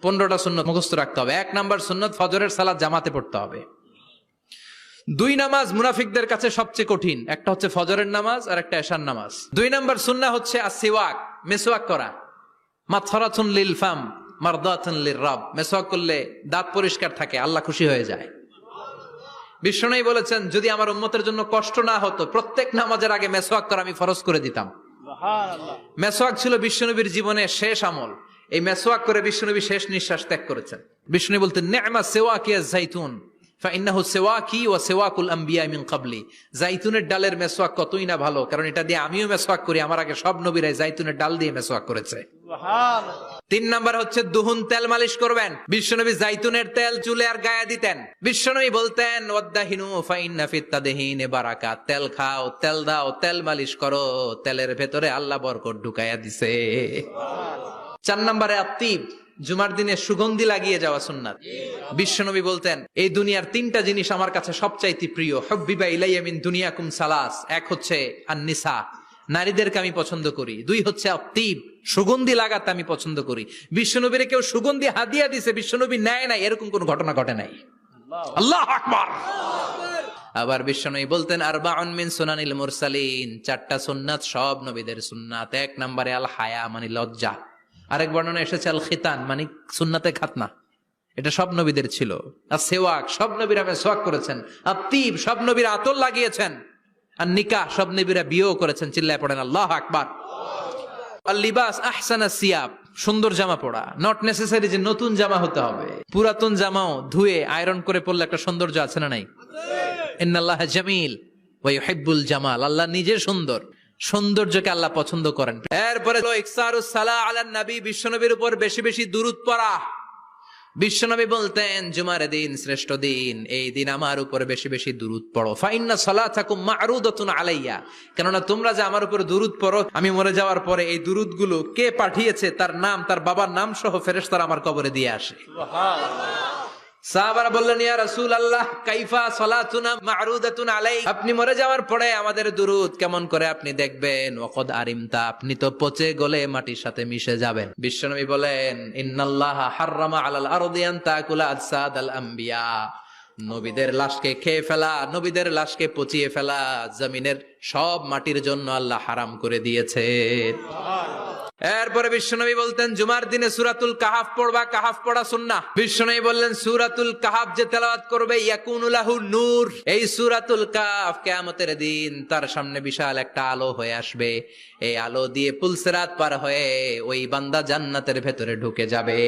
15টা সুন্নত মুখস্থ রাখতে হবে। 1 নাম্বার সুন্নত ফজরের সালাত জামাতে পড়তে হবে। 2 নামাজ মুনাফিকদের কাছে সবচেয়ে কঠিন, একটা হচ্ছে ফজরের নামাজ আর একটা এশার নামাজ। 2 নাম্বার সুন্নাহ হচ্ছে আসওয়াক, মেসওয়াক করা। মাতফারাতুন লিল ফাম মারদাতুন লিররাব, মেসওয়াক করলে দাঁত পরিষ্কার থাকে, আল্লাহ খুশি হয়ে যায়। বিশ্বনবী বলেছেন যদি আমার উম্মতের জন্য কষ্ট না হতো প্রত্যেক নামাজের আগে মেসওয়াক করা আমি ফরজ করে দিতাম। সুবহানাল্লাহ। মেসওয়াক ছিল বিশ্বনবীর জীবনের শেষ আমল। এই মেসওয়াক করে বিশ্বনবী শেষ নিঃশ্বাস ত্যাগ করেছেন। বিশ্বনবী বলতেন নি'মা সিওয়াকি আয-যাইতুন ফাইন্নাহু সিওয়াকি ওয়া সিওয়াকুল আমবিয়া মিন ক্বাবলি। জাইতুনের ডালের মেসওয়াক কতই না ভালো, কারণ এটা দিয়ে আমিও মেসওয়াক করি, আমার আগে সব নবীরাই জাইতুনের ডাল দিয়ে মেসওয়াক করেছে। সুবহানাল্লাহ। 3 নাম্বার হচ্ছে দুহুন, তেল মালিশ করবেন। বিশ্বনবী জাইতুনের তেল চুলে আর গায়ে দিতেন। বিশ্বনবী বলতেন ওয়াদাহিনু ফাইন্না ফিত তাদহিনে বারাকাত, তেল খাও, তেল দাও, তেল মালিশ করো, তেলের ভেতরে আল্লাহ বরকত ঢুকাইয়া দিছে। 4 নম্বরে আত্তিব, জুমার দিনে সুগন্ধি লাগিয়ে যাওয়া সুন্নাত। বিশ্বনবী বলতেন এই দুনিয়ার 3টা জিনিস আমার কাছে সবচাইতে প্রিয়, হুব্বিবা ইলাইয়া মিন দুনিয়াকুম সালাস। 1 হচ্ছে আন-নিসা, নারীদেরকে আমি পছন্দ করি। 2 হচ্ছে আত্তিব, সুগন্ধি লাগাতে আমি পছন্দ করি। বিশ্বনবীরে কেউ সুগন্ধি হাদিয়া দিছে, বিশ্বনবী নেয় নাই, এরকম কোন ঘটনা ঘটে নাই। আল্লাহু আকবার। আবার বিশ্বনবী বলতেন আরবাউন মিন সুনানিল মুরসালিন, 4টা সুন্নাত সব নবীদের সুন্নাত। 1 নম্বরে আল হায়া মানে লজ্জা। আরেক বর্ণনা এসেছে আল খিতান মানে সুন্নাতে খাতনা, এটা সব নবীদের ছিল। আর সেওয়াক, সব নবীরা মেসওয়াক করেছেন। আত্তিব, সব নবীরা আতর লাগিয়েছেন। আর নিকাহ, সব নবীরা বিয়েও করেছেন। চিল্লায় পড়েন আল্লাহু আকবার। আল লিবাস আহসানা সিয়াব, সুন্দর জামা পরা। নট নেসেসারি যে নতুন জামা হতে হবে, পুরাতন জামাও ধুয়ে আয়রন করে পরলে একটা সৌন্দর্য আছে না নাই? ইন্নাল্লাহা জামিল ওয়া ইউহিব্বুল জামাল, আল্লাহ নিজে সুন্দর, সৌন্দর্যকে আল্লাহ পছন্দ করেন। এরপরে ইকসারুস সালাহ আলান নবী, বিশ্বনবীর উপর বেশি বেশি দুরূদ পড়া। বিশ্বনবী বলতেন জুমার দিন শ্রেষ্ঠ দিন, এই দিন আমার উপর বেশি বেশি দুরূদ পড়ো। ফাইন্না সালাতাকুম মা'রুদাতুন আলাইয়া, কেননা তোমরা যে আমার উপর দুরূদ পড়ো, আমি মরে যাওয়ার পরে এই দুরূদগুলো কে পাঠিয়েছে তার নাম, তার বাবার নাম সহ ফেরেশতারা আমার কবরে দিয়ে আসে। সুবহানাল্লাহ। সাহাবারা বললেন ইয়া রাসূলুল্লাহ কাইফা সালাতুনা মা'রুদাতুন আলাইক, আপনি মরে যাওয়ার পরে আমাদের দুরূদ কেমন করে আপনি দেখবেন? ওয়াকাদ আরিমতা, আপনি তো পচে গলে মাটির সাথে মিশে যাবেন। বিশ্বনবী বলেন ইন্নাল্লাহা হাররামা আলাল আরদি আন তাকুলা আজসাদাল আম্বিয়া, নবীদের লাশকে খেয়ে ফেলা, নবীদের লাশকে পচিয়ে ফেলা জমিনের সব মাটির জন্য আল্লাহ হারাম করে দিয়েছেন। এরপরে বিশ্বনবী বলতেন জুমার দিনে সূরাতুল কাহাফ পড়বা, কাহাফ পড়া সুন্নাহ। বিশ্বনবী বললেন সূরাতুল কাহাফ যে তেলাওয়াত করবে ইয়াকুনু লাহু নূর, এই সূরাতুল কাহাফ কিয়ামতের দিন তার সামনে বিশাল একটা আলো হয়ে আসবে। এই আলো দিয়ে পুলসিরাত পার হয়ে ওই বান্দা জান্নাতের ভেতরে ঢুকে যাবে।